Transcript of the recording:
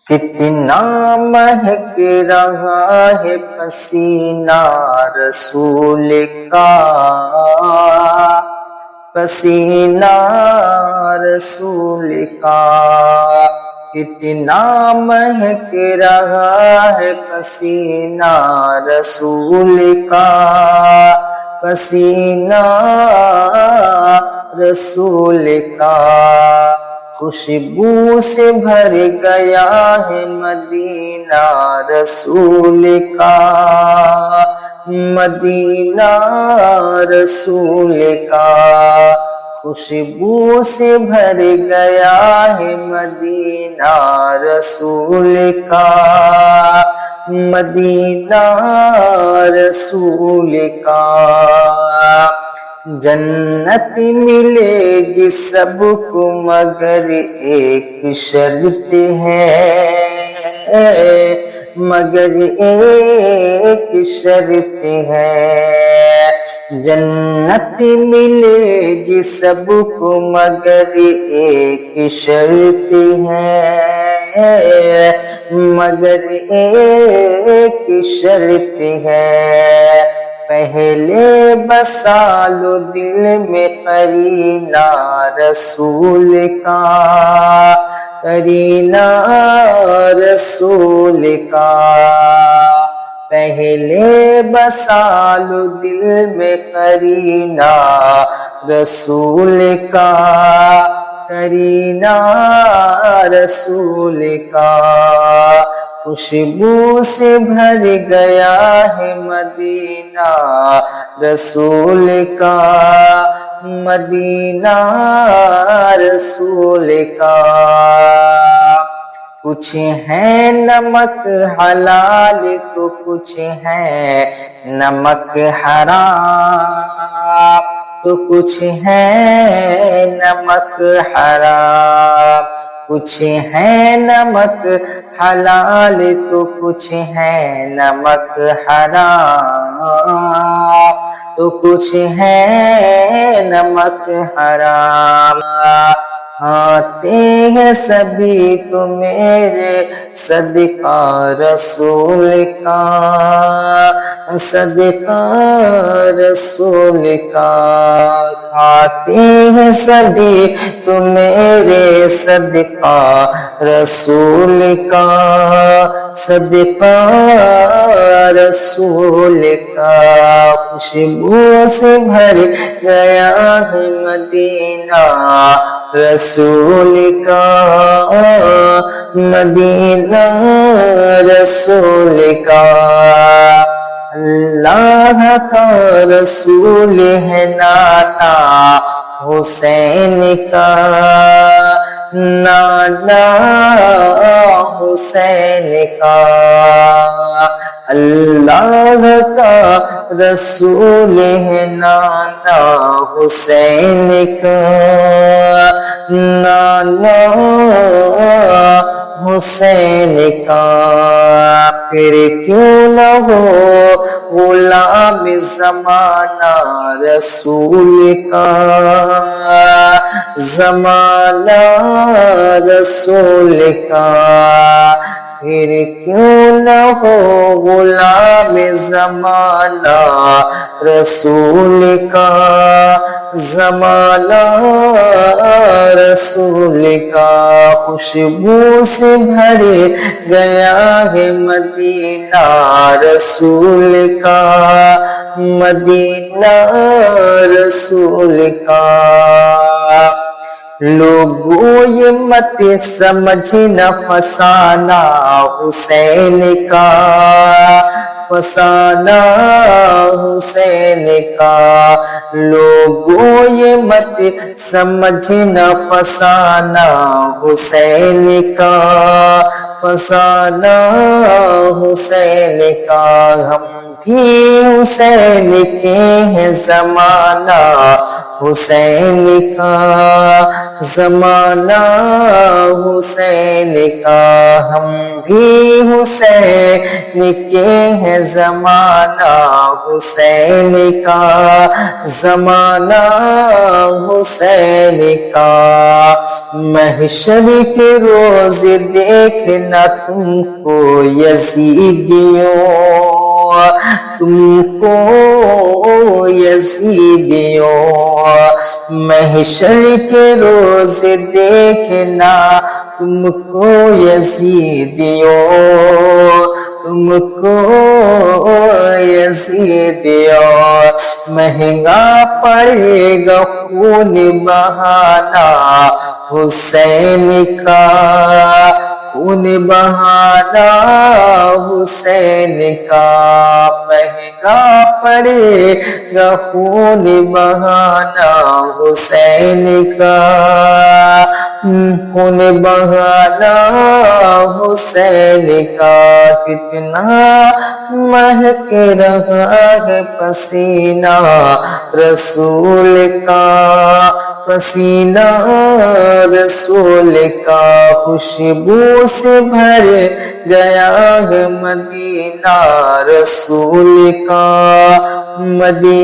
کتنا مہک رہا ہے پسینہ رسول کا، پسینہ رسول کا، کتنا مہک رہا ہے پسینہ رسول کا، پسینہ رسول کا، خوشبو سے بھر گیا ہے مدینہ رسول کا، مدینہ رسول کا، خوشبو سے بھر گیا ہے مدینہ رسول کا، مدینہ رسول کا، جنت ملے گی سب کو مگر ایک شرط ہے، مگر ایک شرط ہے، جنت ملے گی سب کو مگر ایک شرط ہے، مگر ایک شرط ہے، پہلے بسا لو دل میں قرینہ رسول کا، قرینہ رسول کا، پہلے بسا لو دل میں قرینہ رسول کا، قرینہ رسول کا، خوشبو سے بھر گیا ہے مدینہ رسول کا، مدینہ رسول کا، کچھ ہے نمک حلال تو کچھ ہے نمک حرام، تو کچھ ہے نمک حرام، کچھ ہے نمک حلال تو کچھ ہے نمک حرام، تو کچھ ہے نمک حرام، آتے ہیں سبھی تو میرے صدقہ رسول کا، صدقہ رسول کا، کھاتے ہیں سبھی تو میرے صدقہ رسول کا، صدقہ رسول کا، خوشبو سے بھر گیا ہے مدینہ رسول کا، مدینہ رسول کا، اللہ کا رسول ہے نانا حسین کا، نانا حسین کا، اللہ کا رسول ہے نانا حسین کا، نانا حسین کا، پھر کیوں نہ ہو غلام زمانہ رسول کا، زمانہ رسول کا، پھر کیوں نہ ہو غلام زمانہ رسول کا، زمانہ رسول کا، خوشبو سے بھر گیا ہے مدینہ رسول کا، مدینہ رسول کا، لوگوں یہ مت سمجھنا فسانہ حسین کا، فسانہ حسین کا، لوگوں یہ مت سمجھنا فسانہ حسین کا، فسانہ حسین کا، ہم بھی حسین کے ہیں زمانہ حسین کا، زمانہ حسین کا، ہم بھی حسین کے ہیں زمانہ حسین کا، زمانہ حسین کا۔ محشر کے روز دیکھنا تم کو یزیدیوں، تم کو یزیدیوں، محشر کے روز دیکھنا تم کو یزیدیوں، تم کو یزیدیوں، مہنگا پڑے گا خون بہانا حسین کا، خون بہانا حسین کا، مہنگا پڑے گا خون بہانا حسین کا، خون بہانا حسین کا۔ کتنا مہک رہا ہے پسینہ رسول کا، پسینہ رسول کا، خوشبو سے بھر گیا ہے مدینہ رسول کا، مدینہ